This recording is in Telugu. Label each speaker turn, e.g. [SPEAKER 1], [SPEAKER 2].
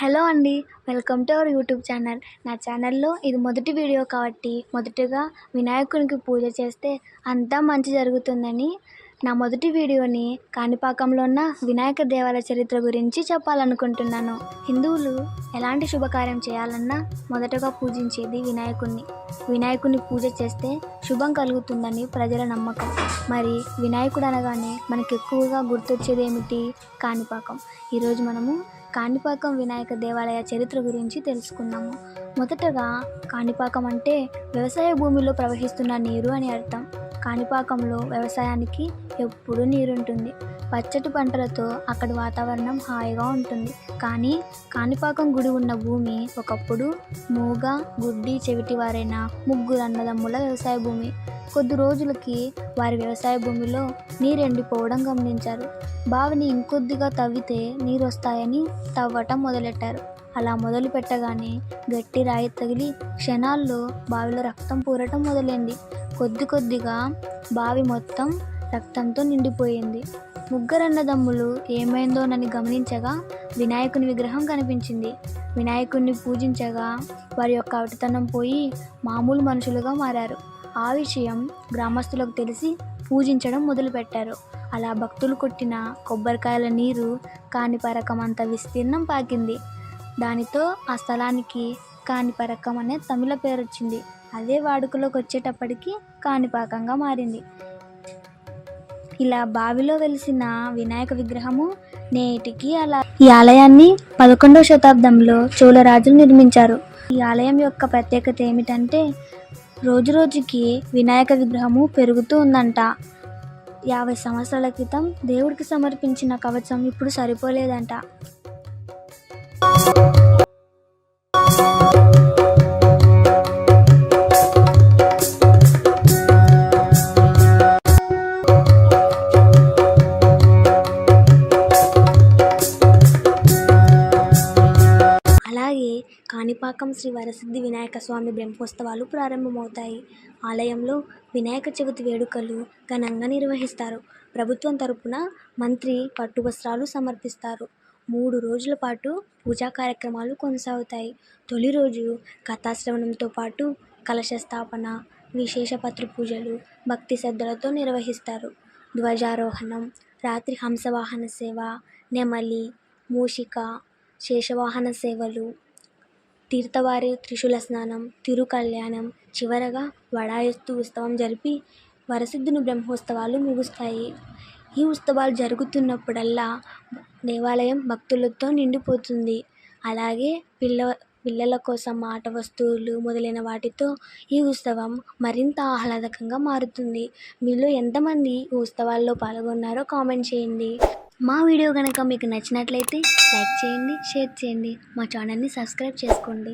[SPEAKER 1] హలో అండి, welcome to our YouTube channel. నా ఛానల్లో ఇది మొదటి వీడియో కాబట్టి మొదటగా వినాయకునికి పూజ చేస్తే అంతా మంచి జరుగుతుందని నా మొదటి వీడియోని కాణిపాకంలో ఉన్న వినాయక దేవాలయ చరిత్ర గురించి చెప్పాలనుకుంటున్నాను. హిందువులు ఎలాంటి శుభకార్యం చేయాలన్నా మొదటగా పూజించేది వినాయకుని పూజ చేస్తే శుభం కలుగుతుందని ప్రజల నమ్మకం. మరి వినాయకుడు అనగానే మనకు ఎక్కువగా గుర్తొచ్చేది ఏమిటి? కాణిపాకం. ఈరోజు మనము కాణిపాకం వినాయక దేవాలయ చరిత్ర గురించి తెలుసుకున్నాము. మొదటగా కాణిపాకం అంటే వ్యవసాయ భూమిలో ప్రవహిస్తున్న నీరు అని అర్థం. కాణిపాకంలో వ్యవసాయానికి ఎప్పుడూ నీరుంటుంది. పచ్చటి పంటలతో అక్కడి వాతావరణం హాయిగా ఉంటుంది. కానీ కాణిపాకం గుడి ఉన్న భూమి ఒకప్పుడు మూగ, గుడ్డి, చెవిటి వారైన ముగ్గురు అన్నదమ్ముల వ్యవసాయ భూమి. కొద్ది రోజులకి వారి వ్యవసాయ భూమిలో నీరు ఎండిపోవడం గమనించారు. బావిని ఇంకొద్దిగా తవ్వితే నీరు వస్తాయని తవ్వటం మొదలెట్టారు. అలా మొదలు పెట్టగానే గట్టి రాయి తగిలి క్షణాల్లో బావిలో రక్తం పూరటం మొదలైంది. కొద్దిగా బావి మొత్తం రక్తంతో నిండిపోయింది. ముగ్గురన్నదమ్ములు ఏమైందోనని గమనించగా వినాయకుని విగ్రహం కనిపించింది. వినాయకుడిని పూజించగా వారి యొక్క అవిటితనం పోయి మామూలు మనుషులుగా మారారు. ఆ విషయం గ్రామస్తులకు తెలిసి పూజించడం మొదలుపెట్టారు. అలా భక్తులు కొట్టిన కొబ్బరికాయల నీరు కాణిపరకం అంత విస్తీర్ణం పాకింది. దానితో ఆ స్థలానికి కాణిపరకం అనే తమిళ పేరు వచ్చింది. అదే వాడుకలోకి వచ్చేటప్పటికి కాణిపాకంగా మారింది. ఇలా బావిలో వెలిసిన వినాయక విగ్రహము నేటికి ఈ ఆలయాన్ని 11వ శతాబ్దంలో చోళరాజులు నిర్మించారు. ఈ ఆలయం యొక్క ప్రత్యేకత ఏమిటంటే రోజుకి వినాయక విగ్రహము పెరుగుతూ ఉందంట. 50 సంవత్సరాల క్రితం దేవుడికి సమర్పించిన కవచం ఇప్పుడు సరిపోలేదంట. అలాగే కాణిపాకం శ్రీ వరసిద్ధి వినాయక స్వామి బ్రహ్మోత్సవాలు ప్రారంభమవుతాయి. ఆలయంలో వినాయక చవితి వేడుకలు ఘనంగా నిర్వహిస్తారు. ప్రభుత్వం తరపున మంత్రి పట్టు వస్త్రాలు సమర్పిస్తారు. 3 రోజుల పాటు పూజా కార్యక్రమాలు కొనసాగుతాయి. తొలి రోజు కథాశ్రవణంతో పాటు కలశ స్థాపన, విశేష పత్ర పూజలు భక్తి శ్రద్ధలతో నిర్వహిస్తారు. ధ్వజారోహణం, రాత్రి హంసవాహన సేవ, నెమలి, మూషిక, శేషవాహన సేవలు, తీర్థవారి త్రిశూల స్నానం, తిరుకళ్యాణం, చివరగా వడాయస్తు ఉత్సవం జరిపి వరసిద్ధుని బ్రహ్మోత్సవాలు ముగుస్తాయి. ఈ ఉత్సవాలు జరుగుతున్నప్పుడల్లా దేవాలయం భక్తులతో నిండిపోతుంది. అలాగే పిల్లల కోసం ఆట వస్తువులు మొదలైన వాటితో ఈ ఉత్సవం మరింత ఆహ్లాదకంగా మారుతుంది. మీలో ఎంతమంది ఈ ఉత్సవాల్లో పాల్గొన్నారో కామెంట్ చేయండి. మా వీడియో కనుక మీకు నచ్చినట్లయితే లైక్ చేయండి, షేర్ చేయండి, మా ఛానల్ని సబ్స్క్రైబ్ చేసుకోండి.